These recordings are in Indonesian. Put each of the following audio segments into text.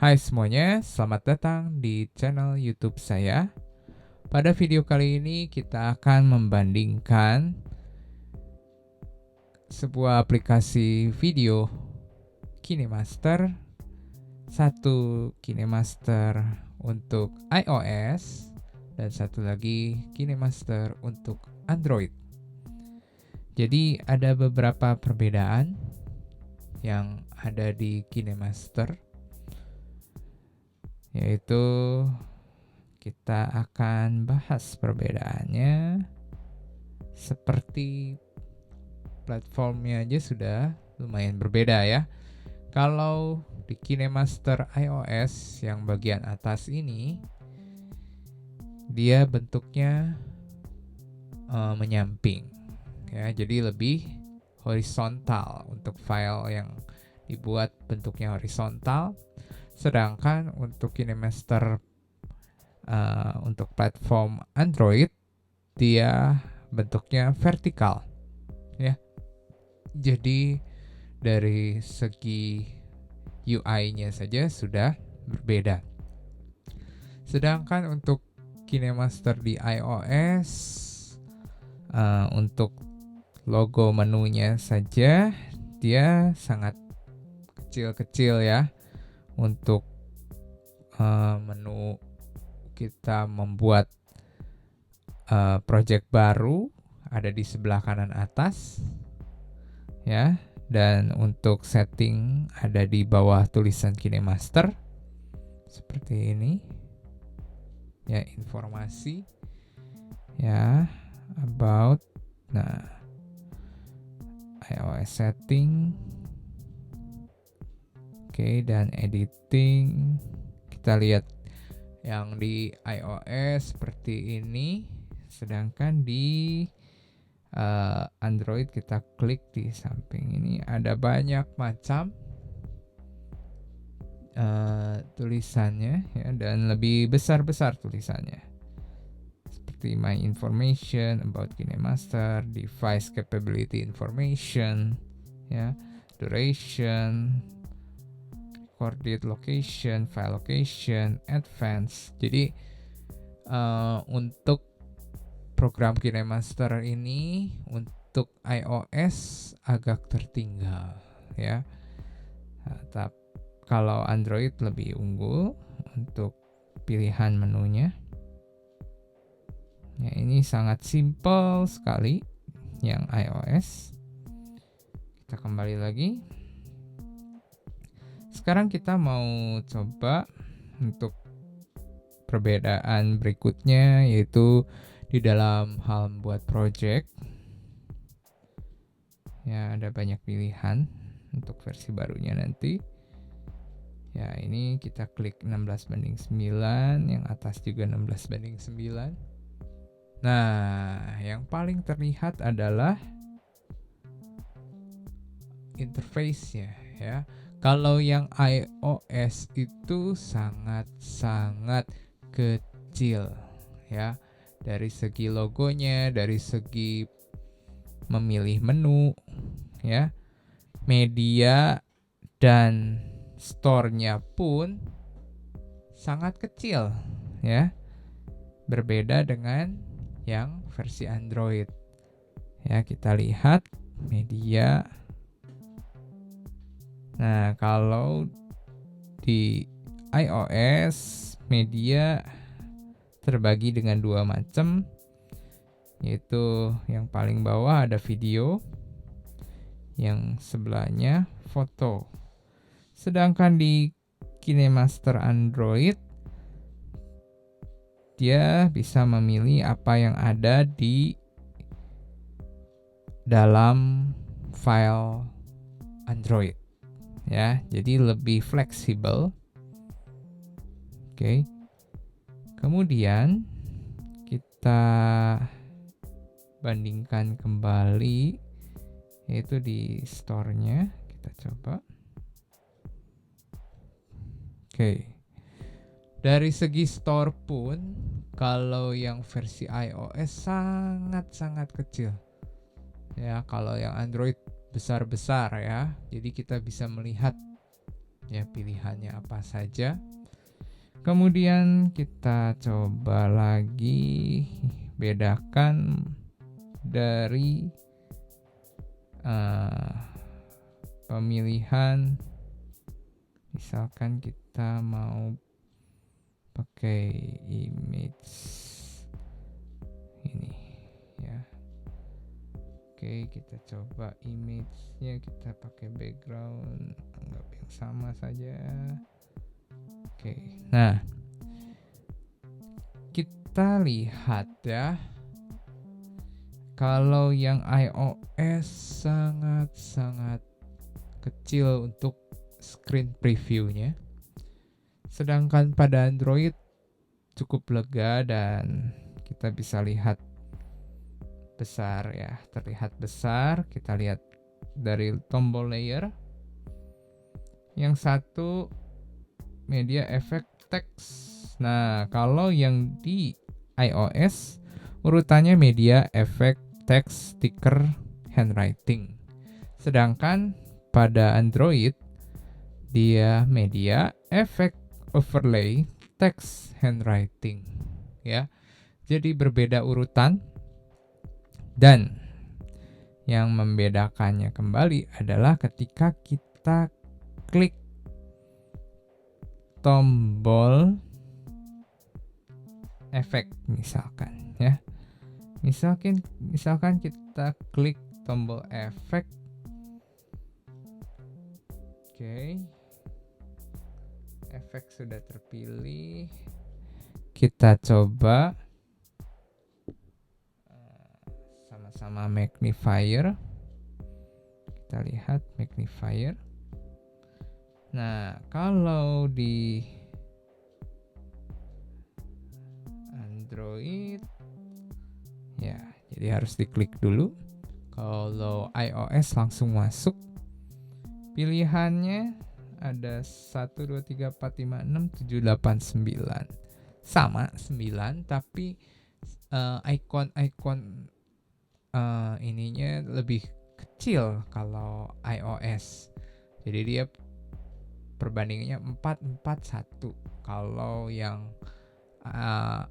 Hai semuanya, selamat datang di channel YouTube saya. Pada video kali ini kita akan membandingkan sebuah aplikasi video KineMaster, satu KineMaster untuk iOS dan satu lagi KineMaster untuk Android. Jadi ada beberapa perbedaan yang ada di KineMaster, yaitu kita akan bahas perbedaannya. Seperti platformnya aja sudah lumayan berbeda ya. Kalau di KineMaster iOS yang bagian atas ini, dia bentuknya menyamping ya, jadi lebih horizontal untuk file yang dibuat bentuknya horizontal. Sedangkan untuk KineMaster untuk platform Android, dia bentuknya vertikal ya. Jadi dari segi UI-nya saja sudah berbeda. Sedangkan untuk KineMaster di iOS, untuk logo menunya saja dia sangat kecil-kecil ya. Untuk menu kita membuat project baru ada di sebelah kanan atas ya, dan untuk setting ada di bawah tulisan KineMaster seperti ini ya, informasi ya about. Nah, iOS setting, oke, dan editing. Kita lihat yang di iOS seperti ini, sedangkan di Android kita klik di samping ini ada banyak macam tulisannya ya, dan lebih besar-besar tulisannya seperti My Information, About KineMaster, Device Capability Information ya, Duration, Recorded Location, File Location, Advanced. Jadi untuk program KineMaster ini untuk iOS agak tertinggal ya. Tapi kalau Android lebih unggul untuk pilihan menunya. Ya, ini sangat simple sekali yang iOS. Kita kembali lagi. Sekarang kita mau coba untuk perbedaan berikutnya, yaitu di dalam hal membuat project. Ya, ada banyak pilihan untuk versi barunya nanti. Ya, ini kita klik 16:9, yang atas juga 16:9. Nah, yang paling terlihat adalah interface-nya ya. Kalau yang iOS itu sangat-sangat kecil ya. Dari segi logonya, dari segi memilih menu ya, media dan store-nya pun sangat kecil ya. Berbeda dengan yang versi Android. Ya, kita lihat media. Nah, kalau di iOS media terbagi dengan dua macam, yaitu yang paling bawah ada video, yang sebelahnya foto. Sedangkan di KineMaster Android, dia bisa memilih apa yang ada di dalam file Android ya, jadi lebih fleksibel. Oke. Kemudian kita bandingkan kembali, yaitu di store-nya. Kita coba. Oke. Dari segi store pun, kalau yang versi iOS sangat-sangat kecil. Ya, kalau yang Android besar-besar ya. Jadi kita bisa melihat ya pilihannya apa saja. Kemudian kita coba lagi bedakan dari pemilihan, misalkan kita mau pakai image ini ya. Oke, kita coba image-nya, kita pakai background anggap yang sama saja. Oke, nah kita lihat ya, kalau yang iOS sangat-sangat kecil untuk screen preview-nya, sedangkan pada Android cukup lega dan kita bisa lihat besar ya, terlihat besar. Kita lihat dari tombol layer. Yang satu media efek teks. Nah, kalau yang di iOS urutannya media efek teks, stiker, handwriting. Sedangkan pada Android dia media efek overlay, text, handwriting ya. Jadi berbeda urutan, dan yang membedakannya kembali adalah ketika kita klik tombol efek misalkan ya. Misalkan kita klik tombol efek. Oke. Efek sudah terpilih. Kita coba sama magnifier. Kita lihat magnifier. Nah, kalau di Android ya, jadi harus diklik dulu. Kalau iOS langsung masuk. Pilihannya ada 1, 2, 3, 4, 5, 6, 7, 8, 9. Sama 9, tapi icon-icon ininya lebih kecil kalau iOS. Jadi dia perbandingannya 4, 4, 1. Kalau yang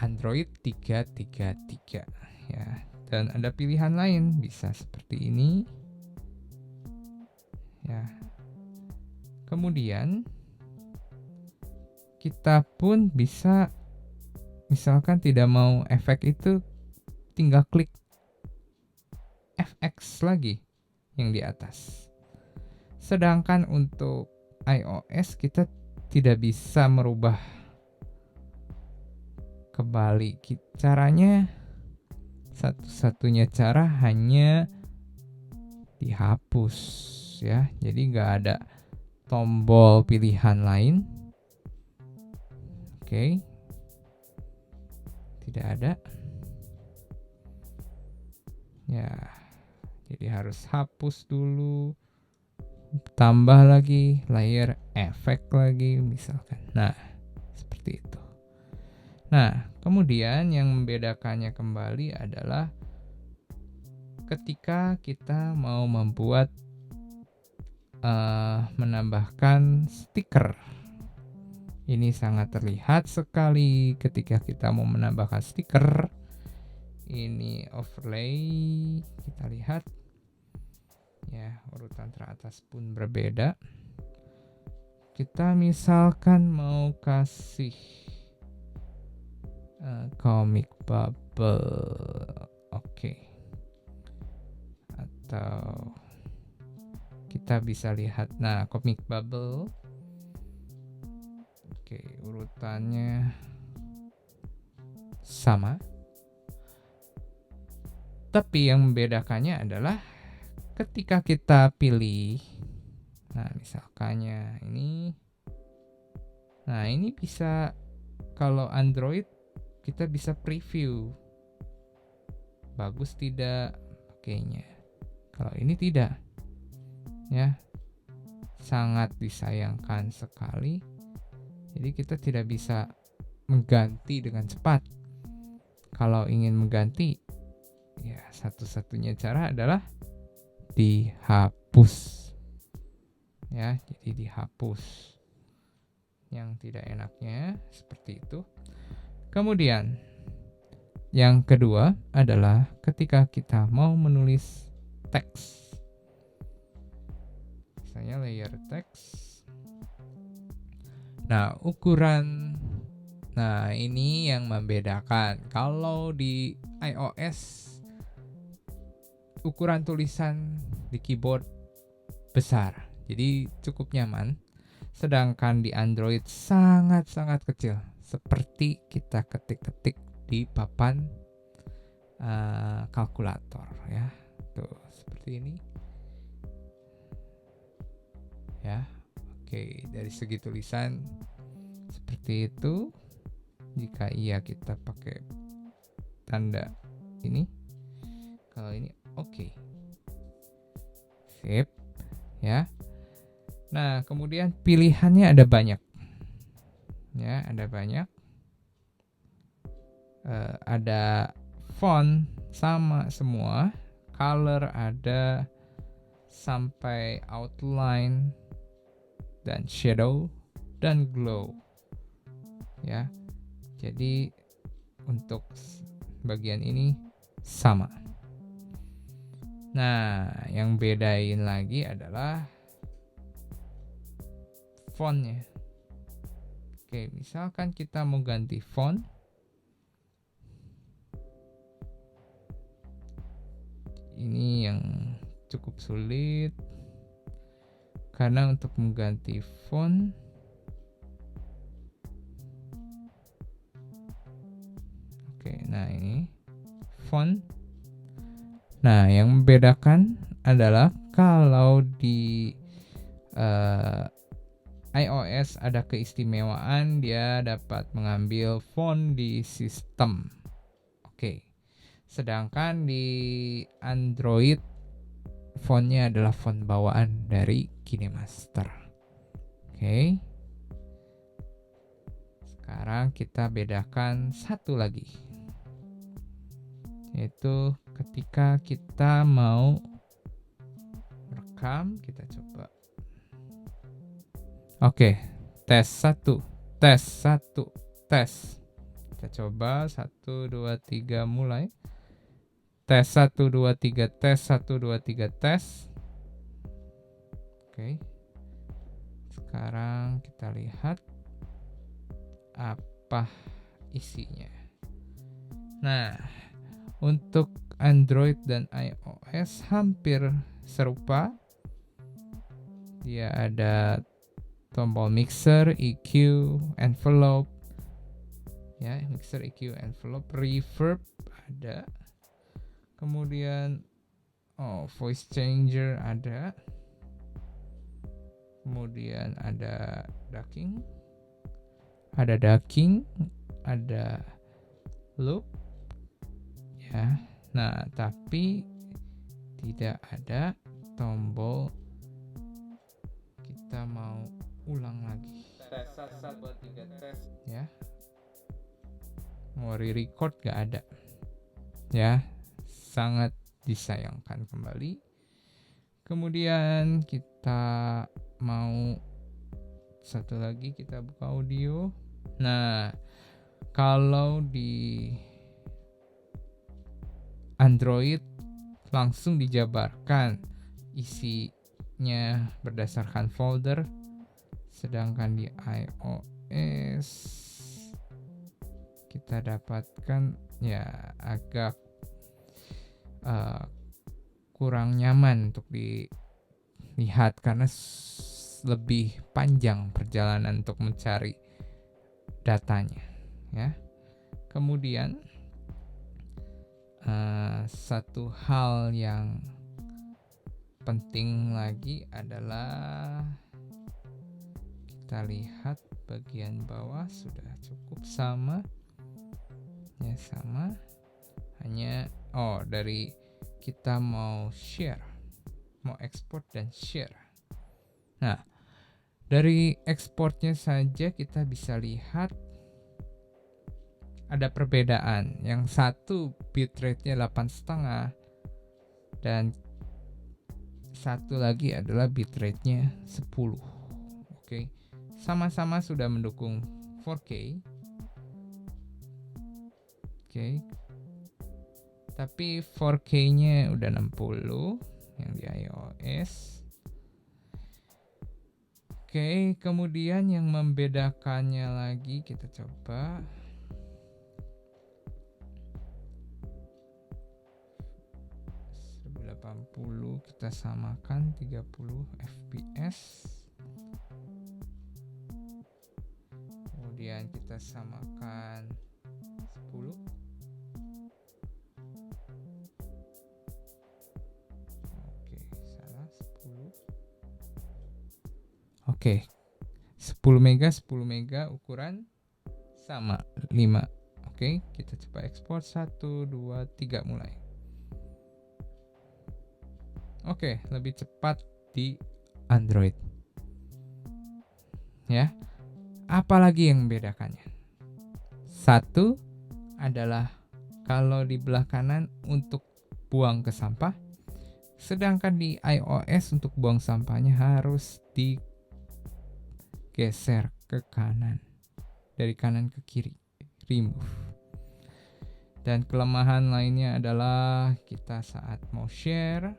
Android 3, 3, 3 ya. Dan ada pilihan lain, bisa seperti ini ya. Kemudian kita pun bisa, misalkan tidak mau efek itu, tinggal klik FX lagi yang di atas. Sedangkan untuk iOS kita tidak bisa merubah kembali. Caranya, satu-satunya cara hanya dihapus ya. Jadi nggak ada tombol pilihan lain. Oke. Tidak ada. Ya. Jadi harus hapus dulu. Tambah lagi layer efek lagi misalkan. Nah, seperti itu. Nah, kemudian yang membedakannya kembali adalah ketika kita mau membuat menambahkan stiker. Ini sangat terlihat sekali ketika kita mau menambahkan stiker. Ini overlay, kita lihat ya, urutan teratas pun berbeda. Kita misalkan mau kasih comic bubble, oke. Atau kita bisa lihat, nah comic bubble, oke, urutannya sama. Tapi yang membedakannya adalah ketika kita pilih, nah misalkannya ini, nah ini bisa, kalau Android kita bisa preview bagus tidak pakainya. Kalau ini tidak ya, sangat disayangkan sekali. Jadi kita tidak bisa mengganti dengan cepat. Kalau ingin mengganti ya, satu-satunya cara adalah dihapus ya, jadi dihapus. yang tidak enaknya seperti itu. Kemudian yang kedua adalah ketika kita mau menulis teks, misalnya layer teks. Nah, nah ini yang membedakan. Kalau di iOS ukuran tulisan di keyboard besar, jadi cukup nyaman. Sedangkan di Android sangat-sangat kecil, seperti kita ketik-ketik di papan kalkulator ya. Tuh, seperti ini. Ya. Oke, dari segi tulisan seperti itu. Jika iya, kita pakai tanda ini. Kalau ini oke. Sip. Ya. Nah, kemudian pilihannya ada banyak. Ya, ada banyak. Ada font sama semua, color ada, sampai outline dan shadow dan glow. Ya. Jadi untuk bagian ini sama. Nah, yang bedain lagi adalah fontnya. Oke, misalkan kita mau ganti font, ini yang cukup sulit karena untuk mengganti font nah ini font. Nah, yang membedakan adalah kalau di iOS ada keistimewaan, dia dapat mengambil font di sistem. Oke. Sedangkan di Android fontnya adalah font bawaan dari KineMaster. Oke. Sekarang kita bedakan satu lagi, yaitu ketika kita mau rekam, kita coba. Oke, tes 1, tes 1, tes. Kita coba 1, 2, 3 mulai. Tes 1, 2, 3, tes 1, 2, 3, tes. Oke. Sekarang kita lihat apa isinya. Nah, untuk Android dan iOS hampir serupa. Dia ada tombol mixer, EQ, envelope. Ya, mixer, EQ, envelope, reverb ada. Kemudian voice changer ada. Kemudian ada ducking. Ada loop. Ya. Nah, tapi tidak ada tombol kita mau ulang lagi. Tes 1, 2, 3 tes. Ya. Mau re-record gak ada. Ya, sangat disayangkan kembali. Kemudian kita mau satu lagi, kita buka audio. Nah, kalau di Android langsung dijabarkan isinya berdasarkan folder, sedangkan di iOS kita dapatkan ya agak kurang nyaman untuk dilihat karena lebih panjang perjalanan untuk mencari datanya ya. Kemudian satu hal yang penting lagi adalah kita lihat bagian bawah sudah cukup sama ya, sama, hanya dari kita mau share, mau export dan share. Nah, dari exportnya saja kita bisa lihat ada perbedaan. Yang satu bitrate-nya 8,5 dan satu lagi adalah bitrate-nya 10. Oke. sama-sama sudah mendukung 4K. Oke. Tapi 4K-nya udah 60 yang di iOS. Oke, kemudian yang membedakannya lagi kita coba. Kita samakan 30 fps. Kemudian kita samakan 10. Oke, salah 10. Oke. 10 mega ukuran sama 5. Oke, kita coba ekspor 1 2 3 mulai. Oke, lebih cepat di Android. Ya. Apalagi yang membedakannya? Satu adalah kalau di belah kanan untuk buang ke sampah, sedangkan di iOS untuk buang sampahnya harus digeser ke kanan. Dari kanan ke kiri. Remove. Dan kelemahan lainnya adalah kita saat mau share,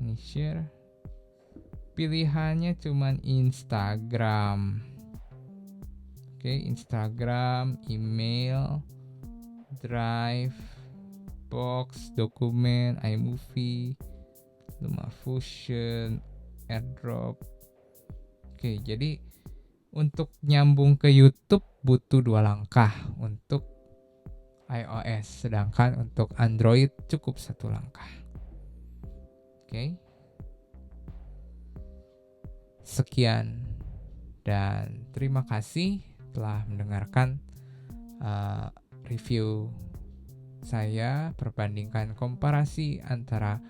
ini share, pilihannya cuman Instagram. Oke, Instagram, email, Drive, Box, dokumen, iMovie, LumaFusion, AirDrop. Oke, jadi untuk nyambung ke YouTube butuh 2 langkah untuk iOS, sedangkan untuk Android cukup 1 langkah. Oke. Sekian dan terima kasih telah mendengarkan review saya perbandingan komparasi antara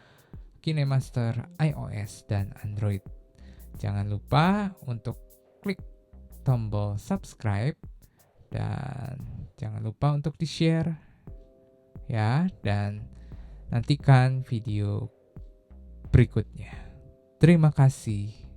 KineMaster iOS dan Android. Jangan lupa untuk klik tombol subscribe dan jangan lupa untuk di-share ya, dan nantikan video berikutnya. Terima kasih.